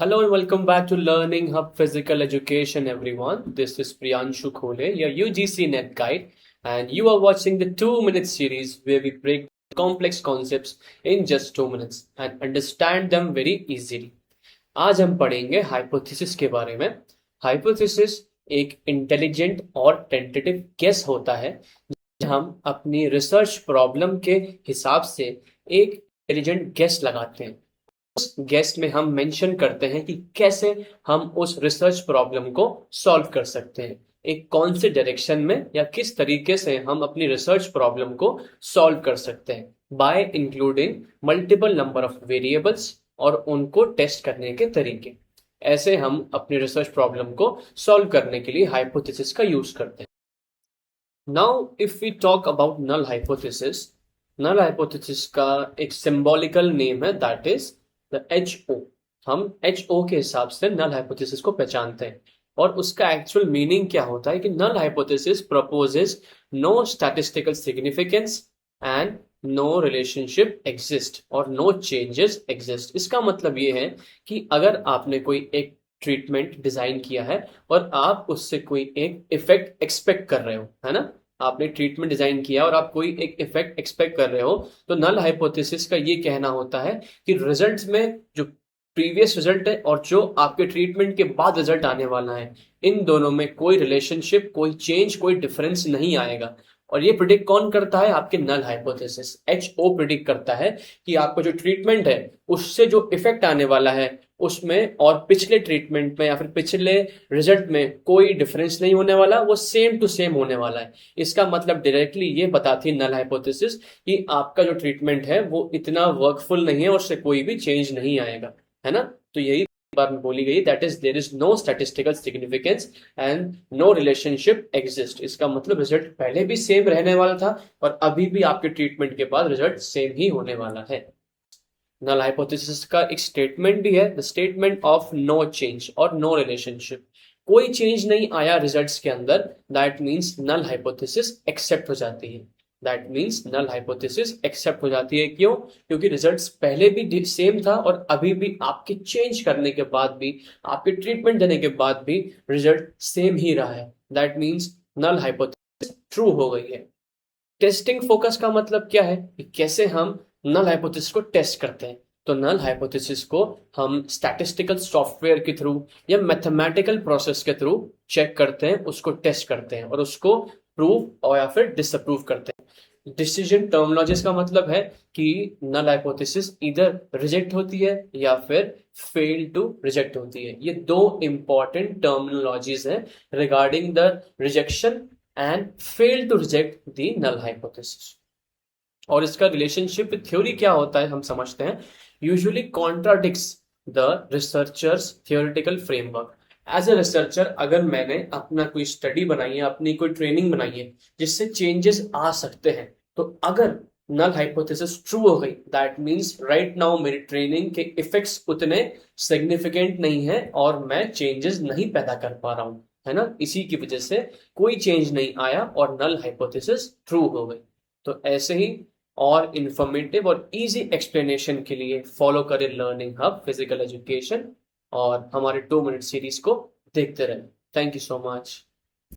Hello and welcome back to Learning Hub Physical Education, everyone. This is Priyanshu Khole, your UGC Net Guide, and you are watching the 2 minute series where we break complex concepts in just 2 minutes and understand them very easily. आज हम पढ़ेंगे hypothesis के बारे में। Hypothesis एक intelligent और tentative guess होता है। हम अपनी रिसर्च प्रॉब्लम के हिसाब से एक इंटेलिजेंट गेस लगाते हैं। उस गेस में हम मेंशन करते हैं कि कैसे हम उस रिसर्च प्रॉब्लम को सॉल्व कर सकते हैं, एक कौन से डायरेक्शन में या किस तरीके से हम अपनी रिसर्च प्रॉब्लम को सॉल्व कर सकते हैं, bye including multiple number of variables और उनको टेस्ट करने के तरीके। ऐसे हम अपनी रिसर्च प्रॉब्लम को सॉल्व करने के लिए हाइपोथेसिस का यूज करते हैं। Now if we talk about null hypothesis का एक सिंबॉलिकल नेम है, दैट इज द HO। हम HO के हिसाब से नल हाइपोथेसिस को पहचानते हैं और उसका एक्चुअल मीनिंग क्या होता है कि null hypothesis proposes no statistical significance and no relationship exist or no changes exist. इसका मतलब ये है कि अगर आपने कोई एक ट्रीटमेंट डिजाइन किया है और आप उससे कोई एक इफेक्ट एक्सपेक्ट कर रहे हो, है ना, आपने ट्रीटमेंट डिजाइन किया और आप कोई एक इफेक्ट एक्सपेक्ट कर रहे हो, तो नल हाइपोथेसिस का ये कहना होता है कि रिजल्ट्स में जो प्रीवियस रिजल्ट है और जो आपके ट्रीटमेंट के बाद रिजल्ट आने वाला है, इन दोनों में कोई रिलेशनशिप, कोई चेंज, कोई डिफरेंस नहीं आएगा। और ये प्रिडिक्ट कौन करता है? आपके नल हाइपोथेसिस HO प्रिडिक्ट करता है कि आपका जो ट्रीटमेंट है उससे जो इफेक्ट आने वाला है उसमें और पिछले ट्रीटमेंट में या फिर पिछले रिजल्ट में कोई डिफरेंस नहीं होने वाला, वो सेम टू सेम होने वाला है। इसका मतलब डायरेक्टली ये बताती है नल हाइपोथेसिस कि आपका जो ट्रीटमेंट है वो इतना वर्कफुल नहीं है और उससे कोई भी चेंज नहीं आएगा, है ना। तो यही बात में बोली गई, that is there is no statistical significance and no relationship exist. इसका मतलब रिजल्ट पहले भी सेम रहने वाला था और अभी भी आपके ट्रीटमेंट के बाद रिजल्ट सेम ही होने वाला है। नल हाइपोथेसिस का एक स्टेटमेंट भी है, the statement of no change or no relationship. कोई चेंज नहीं आया रिजल्ट्स के अंदर, that means null hypothesis accept हो जाती है। That means null hypothesis accept हो जाती है। क्यों? क्योंकि रिजल्ट्स पहले भी सेम था और अभी भी आपके चेंज करने के बाद भी, आपके ट्रीटमेंट देने के बाद भी रिजल्ट सेम ही रहा है। That means null hypothesis true हो गई है। टेस्टिंग फोकस का मतलब क्या है कि कैसे हम नल हाइपोथेसिस को टेस्ट करते हैं। तो नल हाइपोथेसिस को हम स्टैटिस्टिकल सॉफ्टवेयर के थ्रू या मैथमेटिकल प्रोसेस के थ्रू चेक करते हैं, उसको टेस्ट करते हैं और उसको प्रूव और या फिर डिसअप्रूव करते हैं। डिसीजन टर्मिनोलॉजीज का मतलब है कि नल हाइपोथेसिस इधर रिजेक्ट होती है या फिर फेल टू रिजेक्ट होती है। ये दो इंपॉर्टेंट टर्मिनोलॉजीज हैं regarding the rejection and fail to reject the null hypothesis. और इसका रिलेशनशिप थ्योरी क्या होता है हम समझते हैं। Usually contradicts the researchers theoretical framework. As a researcher अगर मैंने अपना कोई स्टडी बनाई है, अपनी कोई ट्रेनिंग बनाई है जिससे चेंजेस आ सकते हैं, तो अगर नल हाइपोथेसिस ट्रू हो गई, दैट मींस राइट नाउ मेरी ट्रेनिंग के इफेक्ट्स उतने सिग्निफिकेंट नहीं है और मैं चेंजेस नहीं पैदा कर पा रहा हूं, है ना। इसी की वजह से कोई चेंज नहीं आया और नल हाइपोथेसिस ट्रू हो गई। तो ऐसे ही और इंफॉर्मेटिव और इजी एक्सप्लेनेशन के लिए फॉलो करें लर्निंग हब फिजिकल एजुकेशन और हमारे 2 मिनट सीरीज को देखते रहें। Thank you so much.